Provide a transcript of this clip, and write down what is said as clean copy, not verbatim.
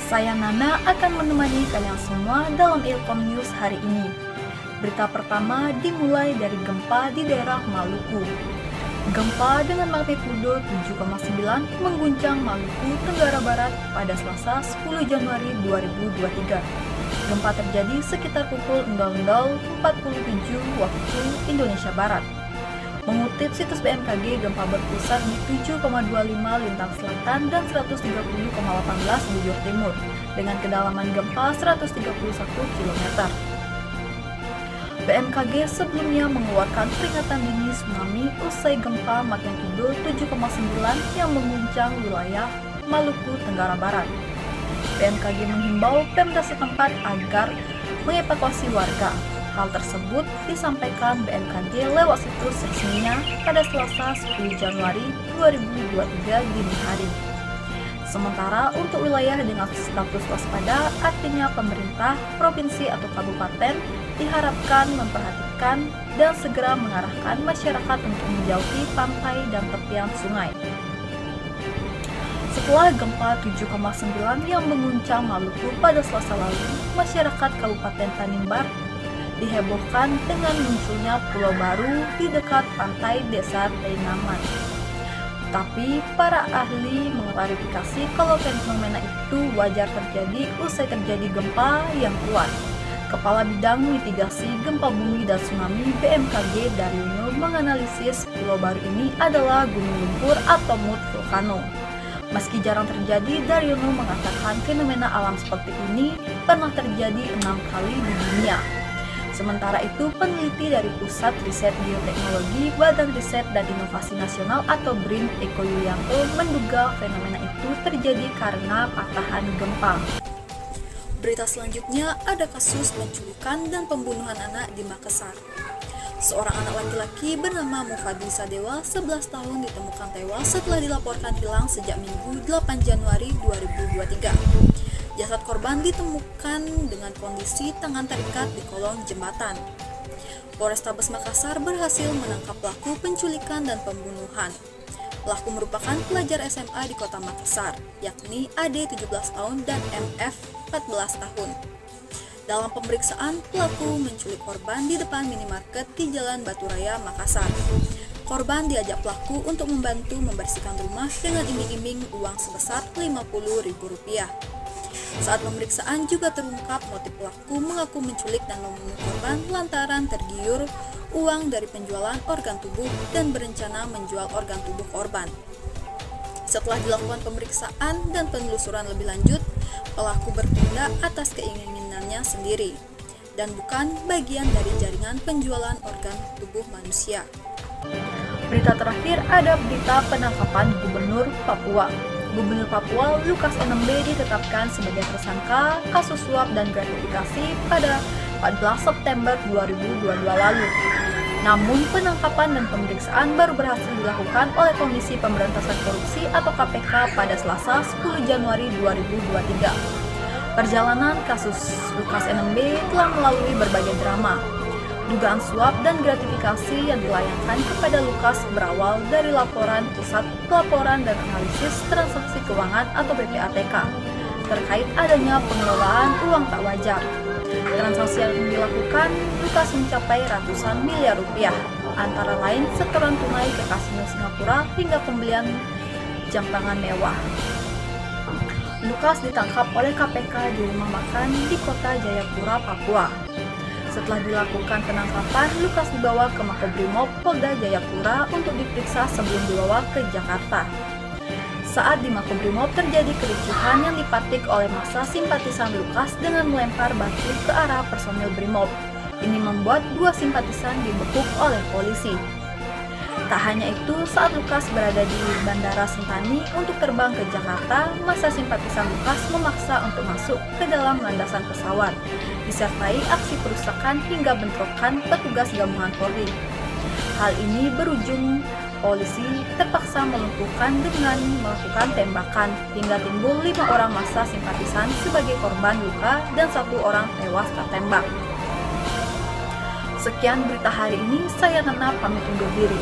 Saya Nana akan menemani kalian semua dalam Ilkom News hari ini. Berita pertama dimulai dari gempa di daerah Maluku. Gempa dengan magnitudo 7,9 mengguncang Maluku, Tenggara Barat pada Selasa 10 Januari 2023. Gempa terjadi sekitar pukul 00.47 waktu Indonesia Barat. Mengutip situs BMKG, gempa berpusat di 7,25 lintang selatan dan 130,18 bujur timur, dengan kedalaman gempa 131 km. BMKG sebelumnya mengeluarkan peringatan dini tsunami usai gempa magnitudo 7,9 yang mengguncang wilayah Maluku, Tenggara Barat. BMKG menghimbau Pemda setempat agar mengevakuasi warga. Hal tersebut disampaikan BMKG lewat situs resminya pada Selasa 10 Januari 2023 dini hari. Sementara untuk wilayah dengan status waspada, artinya pemerintah, provinsi atau kabupaten diharapkan memperhatikan dan segera mengarahkan masyarakat untuk menjauhi pantai dan tepian sungai. Setelah gempa 7,9 yang mengguncang Maluku pada Selasa lalu, masyarakat Kabupaten Tanimbar dihebohkan dengan munculnya pulau baru di dekat pantai Desa Teinaman. Tapi para ahli mengklarifikasi kalau fenomena itu wajar terjadi usai terjadi gempa yang kuat. Kepala Bidang Mitigasi Gempa Bumi dan Tsunami BMKG Daryono menganalisis pulau baru ini adalah gunung lumpur atau mud vulkano. Meski jarang terjadi, Daryono mengatakan fenomena alam seperti ini pernah terjadi 6 kali di dunia. Sementara itu, peneliti dari Pusat Riset Geoteknologi Badan Riset dan Inovasi Nasional atau BRIN, Eko Yulianto, menduga fenomena itu terjadi karena patahan gempa. Berita selanjutnya, ada kasus penculikan dan pembunuhan anak di Makassar. Seorang anak laki-laki bernama Mufadi Sadewa, 11 tahun, ditemukan tewas setelah dilaporkan hilang sejak Minggu 8 Januari 2023. Jasad korban ditemukan dengan kondisi tangan terikat di kolong jembatan. Polrestabes Makassar berhasil menangkap pelaku penculikan dan pembunuhan. Pelaku merupakan pelajar SMA di kota Makassar, yakni AD 17 tahun dan MF 14 tahun. Dalam pemeriksaan, pelaku menculik korban di depan minimarket di Jalan Batu Raya, Makassar. Korban diajak pelaku untuk membantu membersihkan rumah dengan iming-iming uang sebesar Rp50.000. Saat pemeriksaan juga terungkap motif pelaku mengaku menculik dan membunuh korban lantaran tergiur uang dari penjualan organ tubuh dan berencana menjual organ tubuh korban. Setelah dilakukan pemeriksaan dan penelusuran lebih lanjut, pelaku bertindak atas keinginannya sendiri dan bukan bagian dari jaringan penjualan organ tubuh manusia. Berita terakhir, ada berita penangkapan Gubernur Papua. Gubernur Papua Lukas NMB ditetapkan sebagai tersangka kasus suap dan gratifikasi pada 14 September 2022 lalu. Namun penangkapan dan pemeriksaan baru berhasil dilakukan oleh Komisi Pemberantasan Korupsi atau KPK pada Selasa 10 Januari 2023. Perjalanan kasus Lukas NMB telah melalui berbagai drama. Dugaan suap dan gratifikasi yang dilayangkan kepada Lukas berawal dari laporan Pusat Pelaporan dan Analisis Transaksi Keuangan atau PPATK terkait adanya pengelolaan uang tak wajar. Transaksi yang dilakukan Lukas mencapai ratusan miliar rupiah, antara lain setoran tunai ke kasino Singapura hingga pembelian jam tangan mewah. Lukas ditangkap oleh KPK di rumah makan di kota Jayapura, Papua. Setelah dilakukan penangkapan, Lukas dibawa ke Makobrimob Polda Jayapura untuk diperiksa sebelum dibawa ke Jakarta. Saat di Makobrimob terjadi kericuhan yang dipatik oleh massa simpatisan Lukas dengan melempar batu ke arah personil Brimob. Ini membuat 2 simpatisan dibekuk oleh polisi. Tak hanya itu, saat Lukas berada di Bandara Sentani untuk terbang ke Jakarta, massa simpatisan Lukas memaksa untuk masuk ke dalam landasan pesawat, disertai aksi perusakan hingga bentrokan petugas gabungan Polri. Hal ini berujung polisi terpaksa melumpuhkan dengan melakukan tembakan, hingga timbul 5 orang massa simpatisan sebagai korban luka dan 1 orang tewas tertembak. Sekian berita hari ini, saya Nana pamit undur diri.